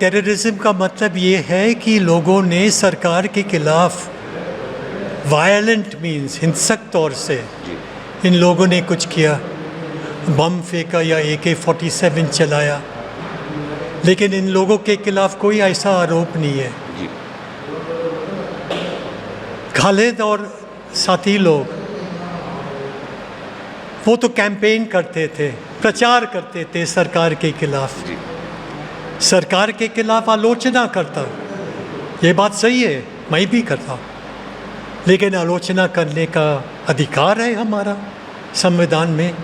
Terrorism का मतलब ये है कि लोगों ने सरकार के खिलाफ वायलेंट मीन्स हिंसक तौर से इन लोगों ने कुछ किया, बम फेंका या AK-47 चलाया, लेकिन इन लोगों के खिलाफ कोई ऐसा आरोप नहीं है। खालिद और साथी लोग वो तो कैंपेन करते थे, प्रचार करते थे सरकार के खिलाफ, सरकार के खिलाफ आलोचना करता। ये बात सही है, मैं भी करता, लेकिन आलोचना करने का अधिकार है हमारा संविधान में,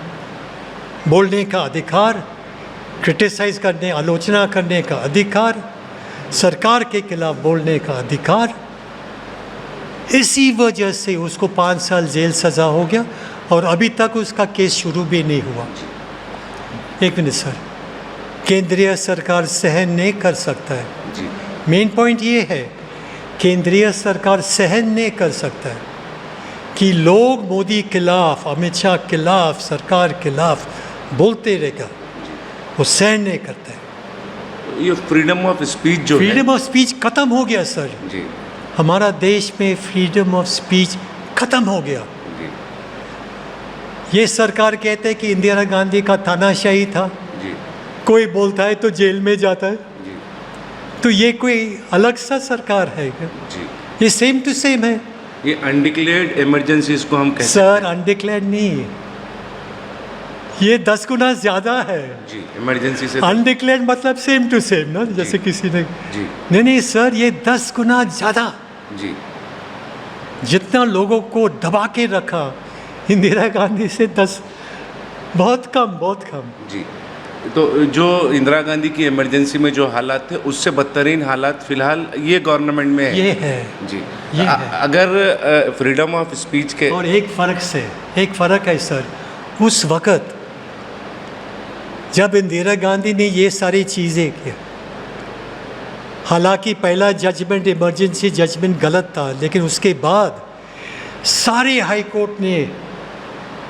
बोलने का अधिकार, क्रिटिसाइज करने, आलोचना करने का अधिकार, सरकार के खिलाफ बोलने का अधिकार। इसी वजह से उसको 5 साल जेल सज़ा हो गया और अभी तक उसका केस शुरू भी नहीं हुआ। एक मिनट सर, केंद्रीय सरकार सहन नहीं कर सकता है, मेन पॉइंट ये है, केंद्रीय सरकार सहन नहीं कर सकता है कि लोग मोदी खिलाफ, अमित शाह खिलाफ, सरकार खिलाफ बोलते रहेगा, वो सहन नहीं करता है। ये फ्रीडम ऑफ स्पीच जो फ्रीडम ऑफ स्पीच खत्म हो गया सर जी। हमारा देश में फ्रीडम ऑफ स्पीच खत्म हो गया। ये सरकार कहते हैं कि इंदिरा गांधी का तानाशाही था, कोई बोलता है तो जेल में जाता है, तो ये कोई अलग सा सरकार है क्या? ये सेम टू सेम है। ये अनडिक्लेयर्ड इमरजेंसीज को हम कहते हैं सर, अनडिक्लेयर्ड नहीं, ये 10 गुना ज़्यादा है जी। इमरजेंसी से अनडिक्लेयर्ड मतलब सेम टू सेम ना, जैसे किसी ने जी। नहीं सर, ये 10 गुना ज़्यादा जी। जितना लोगों को दबा के रखा इंदिरा गांधी से 10 बहुत कम जी। तो जो इंदिरा गांधी की इमरजेंसी में जो हालात थे उससे बदतरीन हालात फिलहाल ये गवर्नमेंट में है। ये है जी। ये है। अगर फ्रीडम ऑफ स्पीच के और एक फ़र्क है सर, उस वक़्त जब इंदिरा गांधी ने ये सारी चीज़ें की, हालांकि पहला जजमेंट, इमरजेंसी जजमेंट गलत था, लेकिन उसके बाद सारे हाई कोर्ट ने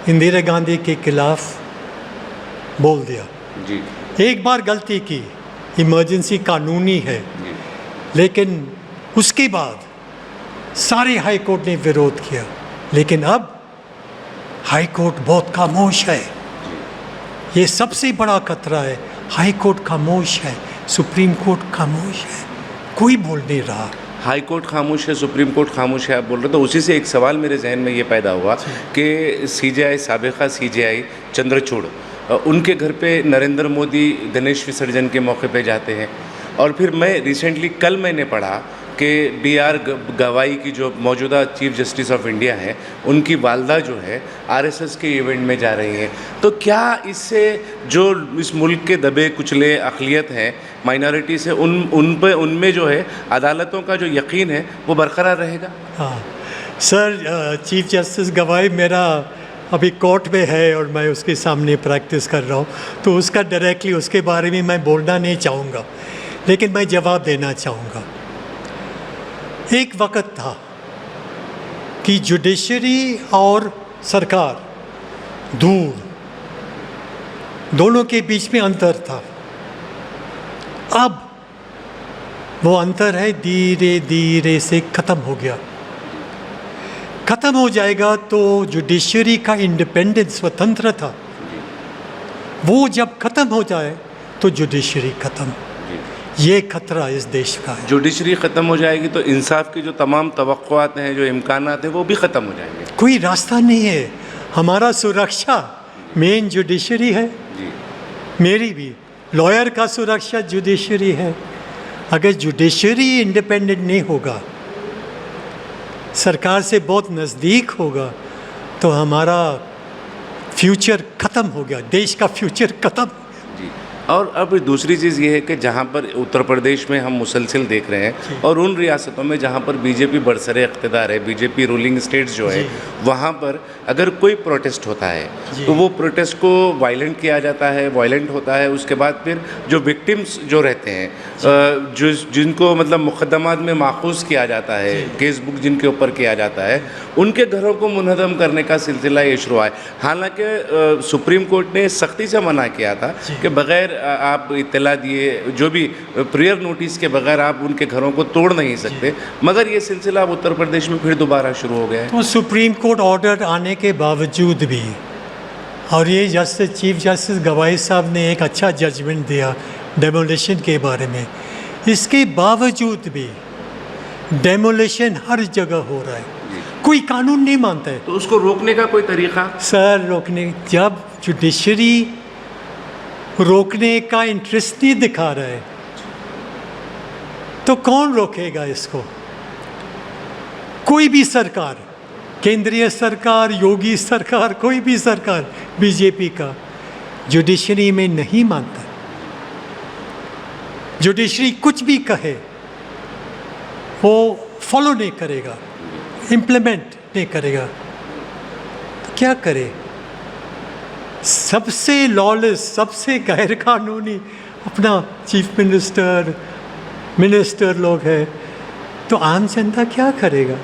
इंदिरा गांधी के खिलाफ बोल दिया। जी। एक बार गलती की, इमरजेंसी कानूनी है, लेकिन उसके बाद सारे हाई कोर्ट ने विरोध किया, लेकिन अब हाई कोर्ट बहुत खामोश है। ये सबसे बड़ा खतरा है, हाई कोर्ट खामोश है, सुप्रीम कोर्ट खामोश है, कोई बोल नहीं रहा। हाई कोर्ट खामोश है, सुप्रीम कोर्ट खामोश है, आप बोल रहे, तो उसी से एक सवाल मेरे जहन में ये पैदा हुआ कि CJI, साबिका CJI चंद्रचूड़, उनके घर पे नरेंद्र मोदी गणेश विसर्जन के मौके पे जाते हैं, और फिर मैं रिसेंटली कल मैंने पढ़ा कि BR गवाई की जो मौजूदा चीफ जस्टिस ऑफ इंडिया है, उनकी वालदा जो है RSS के इवेंट में जा रही हैं। तो क्या इससे जो इस मुल्क के दबे कुचले अक़लियत हैं, माइनॉरिटी से, उनमें जो है अदालतों का जो यकीन है वो बरकरार रहेगा? हाँ सर, चीफ जस्टिस गवाई मेरा अभी कोर्ट में है और मैं उसके सामने प्रैक्टिस कर रहा हूँ, तो उसका डायरेक्टली उसके बारे में मैं बोलना नहीं चाहूँगा, लेकिन मैं जवाब देना चाहूँगा। एक वक़्त था कि जुडिशरी और सरकार दूर, दोनों के बीच में अंतर था। अब वो अंतर है धीरे धीरे से ख़त्म हो गया, ख़त्म हो जाएगा। तो जुडिशरी का इंडिपेंडेंस, स्वतंत्रता, वो जब ख़त्म हो जाए तो जुडिशरी ख़त्म। ये खतरा इस देश का है। जुडिशरी ख़त्म हो जाएगी तो इंसाफ की जो तमाम तवक्कुआत हैं, जो इम्कानात हैं, वो भी ख़त्म हो जाएंगे। कोई रास्ता नहीं है। हमारा सुरक्षा मेन जुडिशरी है, मेरी भी लॉयर का सुरक्षा जुडिशरी है। अगर जुडिशरी इंडिपेंडेंट नहीं होगा, सरकार से बहुत नज़दीक होगा, तो हमारा फ्यूचर ख़त्म हो गया, देश का फ्यूचर ख़त्म। और अब दूसरी चीज़ ये है कि जहाँ पर उत्तर प्रदेश में हम मुसलसल देख रहे हैं, और उन रियासतों में जहाँ पर बीजेपी बरसरे इक़्तिदार है, बीजेपी रूलिंग स्टेट्स जो है, वहाँ पर अगर कोई प्रोटेस्ट होता है तो वो प्रोटेस्ट को वायलेंट किया जाता है, वायलेंट होता है। उसके बाद फिर जो विक्टिम्स जो रहते हैं, जिनको मतलब मुकदमात में माखूज़ किया जाता है, केस बुक जिनके ऊपर किया जाता है, उनके घरों को मुनहदम करने का सिलसिला ये शुरू है। हालांकि सुप्रीम कोर्ट ने सख्ती से मना किया था कि बग़ैर आप इत्तला दिए, जो भी प्रेयर नोटिस के बगैर आप उनके घरों को तोड़ नहीं सकते, मगर ये सिलसिला अब उत्तर प्रदेश में फिर दोबारा शुरू हो गया है। तो सुप्रीम कोर्ट ऑर्डर आने के बावजूद भी, और ये जस्टिस चीफ जस्टिस गवाई साहब ने एक अच्छा जजमेंट दिया डेमोलिशन के बारे में, इसके बावजूद भी डेमोलिशन हर जगह हो रहा है, कोई कानून नहीं मानता है। तो उसको रोकने का कोई तरीका? सर रोकने, जब जुडिशरी रोकने का इंटरेस्ट नहीं दिखा रहा है तो कौन रोकेगा इसको? कोई भी सरकार, केंद्रीय सरकार, योगी सरकार, कोई भी सरकार बीजेपी का जुडिशरी में नहीं मानता। जुडिशरी कुछ भी कहे वो फॉलो नहीं करेगा, इम्प्लीमेंट नहीं करेगा, तो क्या करे? सबसे लॉलेस, सबसे गैर कानूनी अपना चीफ मिनिस्टर लोग हैं, तो आम जनता क्या करेगा?